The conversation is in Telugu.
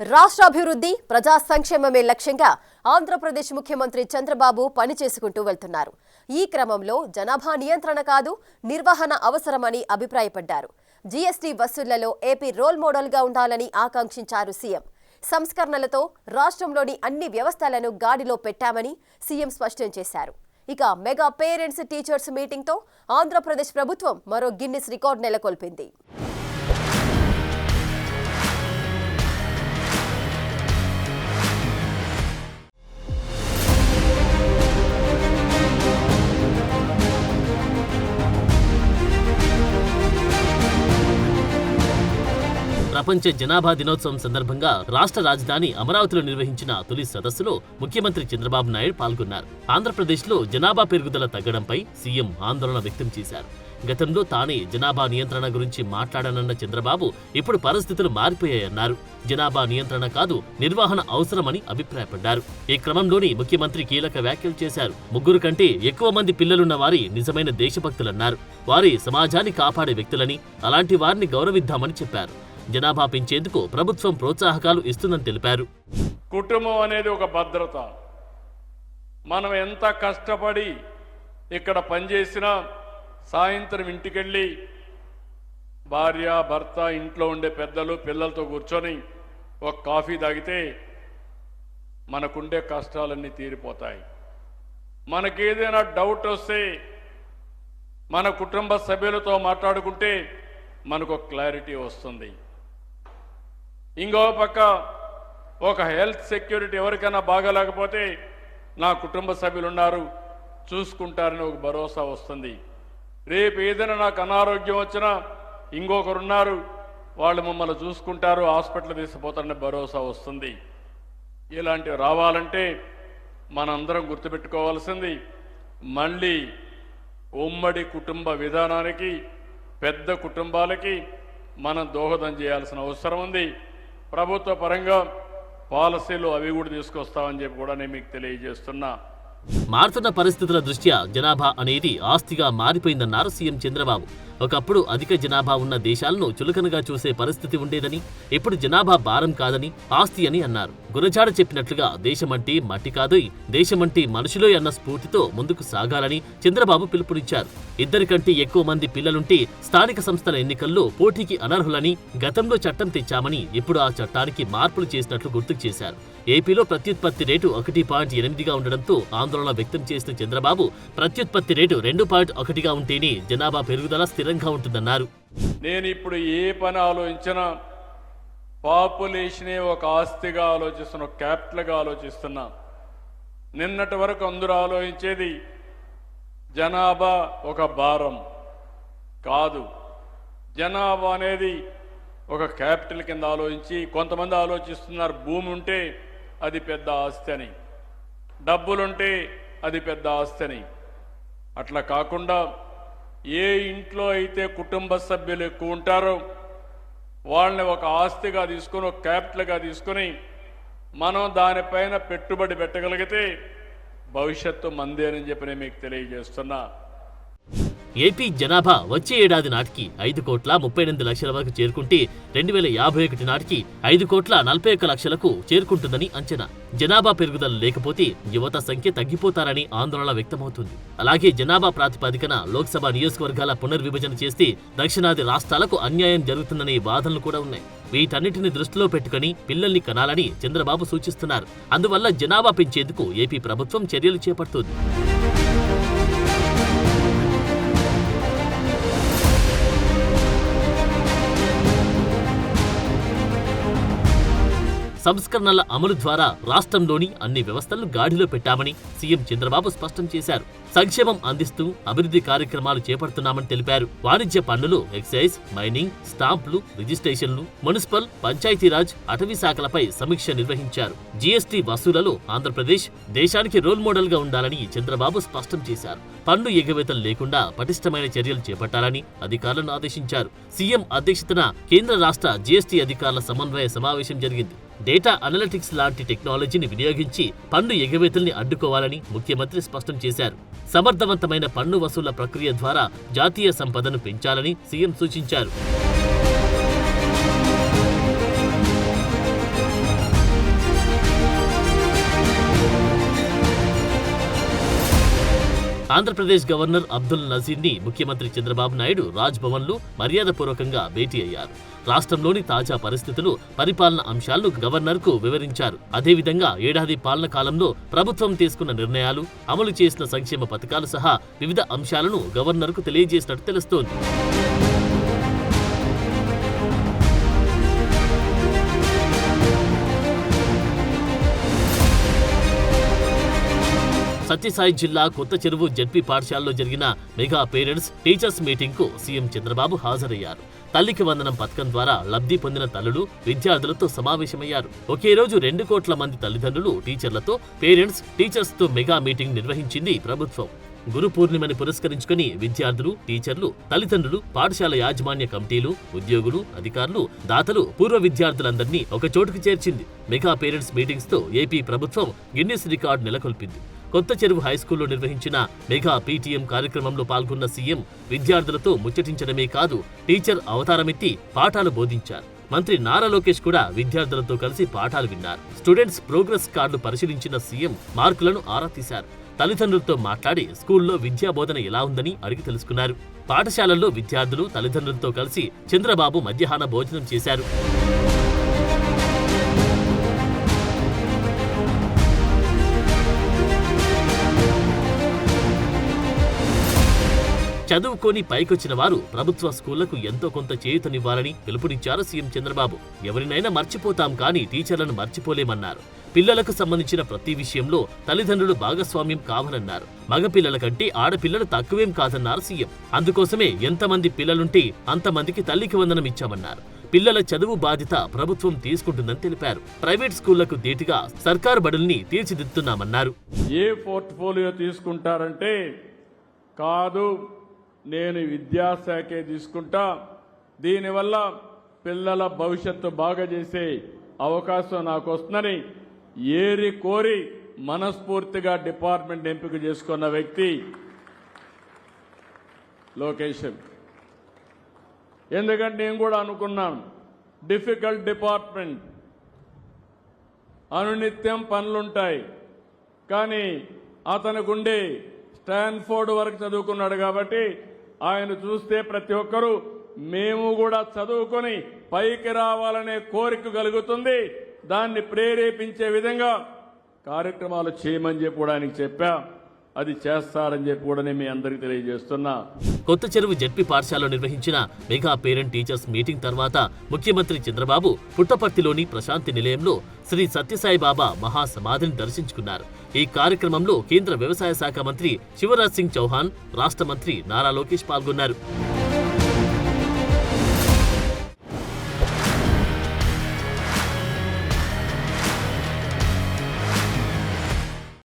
రాష్ట్రాభివృద్ధి ప్రజా సంక్షేమమే లక్ష్యంగా ఆంధ్రప్రదేశ్ ముఖ్యమంత్రి చంద్రబాబు పనిచేసుకుంటూ వెళ్తున్నారు. ఈ క్రమంలో జనాభా నియంత్రణ కాదు, నిర్వహణ అవసరమని అభిప్రాయపడ్డారు. జీఎస్టీ వసూళ్లలో ఏపీ రోల్ మోడల్గా ఉండాలని ఆకాంక్షించారు సీఎం. సంస్కరణలతో రాష్ట్రంలోని అన్ని వ్యవస్థలను గాడిలో పెట్టామని సీఎం స్పష్టం చేశారు. ఇక మెగా పేరెంట్స్ టీచర్స్ మీటింగ్తో ఆంధ్రప్రదేశ్ ప్రభుత్వం మరో గిన్నిస్ రికార్డు నెలకొల్పింది. ప్రపంచ జనాభా దినోత్సవం సందర్భంగా రాష్ట్ర రాజధాని అమరావతిలో నిర్వహించిన తొలి సదస్సులో ముఖ్యమంత్రి చంద్రబాబు నాయుడు పాల్గొన్నారు. ఆంధ్రప్రదేశ్లో జనాభా పెరుగుదల తగ్గడంపై సీఎం ఆందోళన వ్యక్తం చేశారు. గతంలో తానే జనాభా నియంత్రణ గురించి మాట్లాడానన్న చంద్రబాబు ఇప్పుడు పరిస్థితులు మారిపోయాయన్నారు. జనాభా నియంత్రణ కాదు, నిర్వహణ అవసరమని అభిప్రాయపడ్డారు. ఈ క్రమంలోనే ముఖ్యమంత్రి కీలక వ్యాఖ్యలు చేశారు. 3 కంటే ఎక్కువ మంది పిల్లలున్న వారి నిజమైన దేశభక్తులన్నారు. వారి సమాజాన్ని కాపాడే వ్యక్తులని, అలాంటి వారిని గౌరవిద్దామని చెప్పారు. జనాభా పెంచేందుకు ప్రభుత్వం ప్రోత్సాహకాలు ఇస్తుందని తెలిపారు. కుటుంబం అనేది ఒక భద్రత. మనం ఎంత కష్టపడి ఇక్కడ పనిచేసినా సాయంత్రం ఇంటికెళ్ళి భార్య భర్త ఇంట్లో ఉండే పెద్దలు పిల్లలతో కూర్చొని ఒక కాఫీ తాగితే మనకుండే కష్టాలన్నీ తీరిపోతాయి. మనకేదైనా డౌట్ వస్తే మన కుటుంబ సభ్యులతో మాట్లాడుకుంటే మనకు క్లారిటీ వస్తుంది. ఇంకో పక్క ఒక హెల్త్ సెక్యూరిటీ ఎవరికైనా బాగాలేకపోతే నా కుటుంబ సభ్యులు ఉన్నారు, చూసుకుంటారని ఒక భరోసా వస్తుంది. రేపు ఏదైనా నాకు అనారోగ్యం వచ్చినా ఇంకొకరున్నారు, వాళ్ళు మమ్మల్ని చూసుకుంటారు, హాస్పిటల్ తీసుకుపోతారని భరోసా వస్తుంది. ఇలాంటివి రావాలంటే మనందరం గుర్తుపెట్టుకోవాల్సింది మళ్ళీ ఉమ్మడి కుటుంబ విధానానికి, పెద్ద కుటుంబాలకి మనం దోహదం చేయాల్సిన అవసరం ఉంది. ప్రభుత్వ పరంగా పాలసీలు అవి కూడా తీసుకొస్తామని చెప్పి కూడా నేను మీకు తెలియజేస్తున్నా. మారుతున్న పరిస్థితుల దృష్ట్యా జనాభా అనేది ఆస్తిగా మారిపోయిందన్నారు సీఎం చంద్రబాబు. ఒకప్పుడు అధిక జనాభా ఉన్న దేశాలను చులకనగా చూసే పరిస్థితి ఉండేదని, ఇప్పుడు జనాభా భారం కాదని, ఆస్తి అని అన్నారు. గురజాడ చెప్పినట్లుగా దేశమంటే మట్టి కాదోయ్, దేశమంటే మనుషులోయ్ అన్న స్ఫూర్తితో ముందుకు సాగాలని చంద్రబాబు పిలుపునిచ్చారు. 2 కంటే ఎక్కువ మంది పిల్లలుంటే స్థానిక సంస్థల ఎన్నికల్లో పోటీకి అనర్హులని గతంలో చట్టం తెచ్చామని, ఇప్పుడు ఆ చట్టానికి మార్పులు చేసినట్లు గుర్తుకు చేశారు. ఏపీలో ప్రత్యుత్పత్తి రేటు 1.8గా ఉండడంతో ఆందోళన వ్యక్తం చేసిన చంద్రబాబు ప్రత్యుత్పత్తి రేటు 2.1గా ఉంటేనే జనాభా పెరుగుదల స్థిరంగా ఉంటుందన్నారు. నేను ఇప్పుడు ఏ పని ఆలోచించినా పాపులేషనే ఒక ఆస్తిగా ఆలోచిస్తున్నా, ఒక క్యాపిటల్గా ఆలోచిస్తున్నా. నిన్నటి వరకు అందరూ ఆలోచించేది జనాభా ఒక భారం కాదు, జనాభా అనేది ఒక క్యాపిటల్ కింద ఆలోచించి, కొంతమంది ఆలోచిస్తున్నారు భూమి ఉంటే అది పెద్ద ఆస్తి అని, డబ్బులుంటే అది పెద్ద ఆస్తి అని. అట్లా కాకుండా ఏ ఇంట్లో అయితే కుటుంబ సభ్యులు ఎక్కువ ఉంటారో వాళ్ళని ఒక ఆస్తిగా తీసుకొని, ఒక క్యాపిటల్గా తీసుకొని మనం దానిపైన పెట్టుబడి పెట్టగలిగితే భవిష్యత్తు మందేనని చెప్పి నేను మీకు తెలియజేస్తున్నా. ఏపీ జనాభా వచ్చే ఏడాది నాటికి 5,38,00,000 వరకు చేరుకుంటే 2051 నాటికి 5,41,00,000కు చేరుకుంటుందని అంచనా. జనాభా పెరుగుదల లేకపోతే యువత సంఖ్య తగ్గిపోతారని ఆందోళన వ్యక్తమవుతుంది. అలాగే జనాభా ప్రాతిపదికన లోక్సభ నియోజకవర్గాల పునర్విభజన చేస్తే దక్షిణాది రాష్ట్రాలకు అన్యాయం జరుగుతుందనే వాదనలు కూడా ఉన్నాయి. వీటన్నిటిని దృష్టిలో పెట్టుకుని పిల్లల్ని కనాలని చంద్రబాబు సూచిస్తున్నారు. అందువల్ల జనాభా పెంచేందుకు ఏపీ ప్రభుత్వం చర్యలు చేపడుతోంది. సంస్కరణల అమలు ద్వారా రాష్ట్రంలోని అన్ని వ్యవస్థలను గాడిలో పెట్టామని సీఎం చంద్రబాబు స్పష్టం చేశారు. సంక్షేమం అందిస్తూ అభివృద్ధి కార్యక్రమాలు చేపడుతున్నామని తెలిపారు. వాణిజ్య పన్నులు, ఎక్సైజ్, మైనింగ్, స్టాంపులు, రిజిస్ట్రేషన్లు, మున్సిపల్, పంచాయతీరాజ్, అటవీ శాఖలపై సమీక్ష నిర్వహించారు. జీఎస్టీ వసూళ్లలో ఆంధ్రప్రదేశ్ దేశానికి రోల్ మోడల్ గా ఉండాలని చంద్రబాబు స్పష్టం చేశారు. పన్ను ఎగవేతలు లేకుండా పటిష్టమైన చర్యలు చేపట్టాలని అధికారులను ఆదేశించారు. సీఎం అధ్యక్షతన కేంద్ర రాష్ట్ర జీఎస్టీ అధికారుల సమన్వయ సమావేశం జరిగింది. డేటా అనలిటిక్స్ లాంటి టెక్నాలజీని వినియోగించి పన్ను ఎగవేతల్ని అడ్డుకోవాలని ముఖ్యమంత్రి స్పష్టం చేశారు. సమర్థవంతమైన పన్ను వసూళ్ల ప్రక్రియ ద్వారా జాతీయ సంపదను పెంచాలని సీఎం సూచించారు. ఆంధ్రప్రదేశ్ గవర్నర్ అబ్దుల్ నజీర్ ని ముఖ్యమంత్రి చంద్రబాబు నాయుడు రాజ్ భవన్ లో మర్యాదపూర్వకంగా భేటీ అయ్యారు. రాష్ట్రంలోని తాజా పరిస్థితులు, పరిపాలన అంశాలను గవర్నర్ కు వివరించారు. అదేవిధంగా ఏడాది పాలన కాలంలో ప్రభుత్వం తీసుకున్న నిర్ణయాలు, అమలు చేసిన సంక్షేమ పథకాలు సహా వివిధ అంశాలను గవర్నర్ కు తెలియజేసినట్టు తెలుస్తోంది. సత్యసాయి జిల్లా కొత్త చెరువు జడ్పీ పాఠశాలలో జరిగిన మెగా పేరెంట్స్ టీచర్స్ మీటింగ్ కు సీఎం చంద్రబాబు హాజరయ్యారు. తల్లికి వందనం పథకం ద్వారా లబ్ధి పొందిన తల్లులు విద్యార్థులతో సమావేశమయ్యారు. ఒకే రోజు 2 కోట్ల మంది తల్లిదండ్రులు, టీచర్లతో పేరెంట్స్ టీచర్స్ తో మెగా మీటింగ్ నిర్వహించింది ప్రభుత్వం. గురు పూర్ణిమని పురస్కరించుకుని విద్యార్థులు, టీచర్లు, తల్లిదండ్రులు, పాఠశాల యాజమాన్య కమిటీలు, ఉద్యోగులు, అధికారులు, దాతలు, పూర్వ విద్యార్థులందరినీ ఒక చోటుకు చేర్చింది. మెగా పేరెంట్స్ మీటింగ్స్ తో ఏపీ ప్రభుత్వం గిన్నిస్ రికార్డు నెలకొల్పింది. కొత్త చెరువు హైస్కూల్లో నిర్వహించిన మెగా పీటీఎం కార్యక్రమంలో పాల్గొన్న సీఎం విద్యార్థులతో ముచ్చటించడమే కాదు, టీచర్ అవతారమెత్తి పాఠాలు బోధించారు. మంత్రి నారా లోకేష్ కూడా విద్యార్థులతో కలిసి పాఠాలు విన్నారు. స్టూడెంట్స్ ప్రోగ్రెస్ కార్డు పరిశీలించిన సీఎం మార్కులను ఆరా తీశారు. తల్లిదండ్రులతో మాట్లాడి స్కూల్లో విద్యా బోధన ఎలా ఉందని అడిగి తెలుసుకున్నారు. పాఠశాలల్లో విద్యార్థులు, తల్లిదండ్రులతో కలిసి చంద్రబాబు మధ్యాహ్న భోజనం చేశారు. చదువుకొని పైకొచ్చిన వారు ప్రభుత్వ స్కూళ్లకు ఎంతో కొంత చేయూతనివ్వాలని పిలుపునిచ్చారు సీఎం చంద్రబాబు. ఎవరినైనా మర్చిపోతాం కానీ టీచర్లను మర్చిపోలేమన్నారు. పిల్లలకు సంబంధించిన ప్రతి విషయంలో తల్లిదండ్రులు భాగస్వామ్యం కావాలన్నారు. మగపిల్లల కంటే ఆడపిల్లలు తక్కువేం కాదన్నారు సీఎం. అందుకోసమే ఎంతమంది పిల్లలుంటే అంతమందికి తల్లికి వందనం ఇచ్చామన్నారు. పిల్లల చదువు బాధ్యత ప్రభుత్వం తీసుకుంటుందని తెలిపారు. ప్రైవేట్ స్కూళ్లకు ధీటుగా సర్కారు బడుల్ని తీర్చిదిద్దుతున్నామన్నారు. ఏ పోర్ట్ఫోలియో తీసుకుంటారంటే, కాదు నేను విద్యాశాఖే తీసుకుంటా, దీనివల్ల పిల్లల భవిష్యత్తు బాగా చేసే అవకాశం నాకు వస్తుందని ఏరి కోరి మనస్ఫూర్తిగా డిపార్ట్మెంట్ ఎంపిక చేసుకున్న వ్యక్తి లోకేష్. ఎందుకంటే నేను కూడా అనుకున్నాను, డిఫికల్ట్ డిపార్ట్మెంట్, అనునిత్యం పనులుంటాయి. కానీ అతనుకుండే స్టాన్ఫోర్డ్ వరకు చదువుకున్నాడు కాబట్టి ఆయన చూస్తే ప్రతి ఒక్కరూ మేము కూడా చదువుకొని పైకి రావాలనే కోరిక కలుగుతుంది. దాన్ని ప్రేరేపించే విధంగా కార్యక్రమాలు చేయమని చెప్పి కూడా ఆయనకి చెప్పా. అది చేస్తారని చెప్పి కూడా నేను మీ అందరికీ తెలియజేస్తున్నా. కొత్త చెరువు జడ్పీ పాఠశాలలో నిర్వహించిన మెగా పేరెంట్ టీచర్స్ మీటింగ్ తర్వాత ముఖ్యమంత్రి చంద్రబాబు పుట్టపర్తిలోని ప్రశాంతి నిలయంలో శ్రీ సత్యసాయి బాబా మహాసమాధిని దర్శించుకున్నారు. ఈ కార్యక్రమంలో కేంద్ర వ్యవసాయ శాఖ మంత్రి శివరాజ్ సింగ్ చౌహాన్, రాష్ట్ర మంత్రి నారా లోకేష్ పాల్గొన్నారు.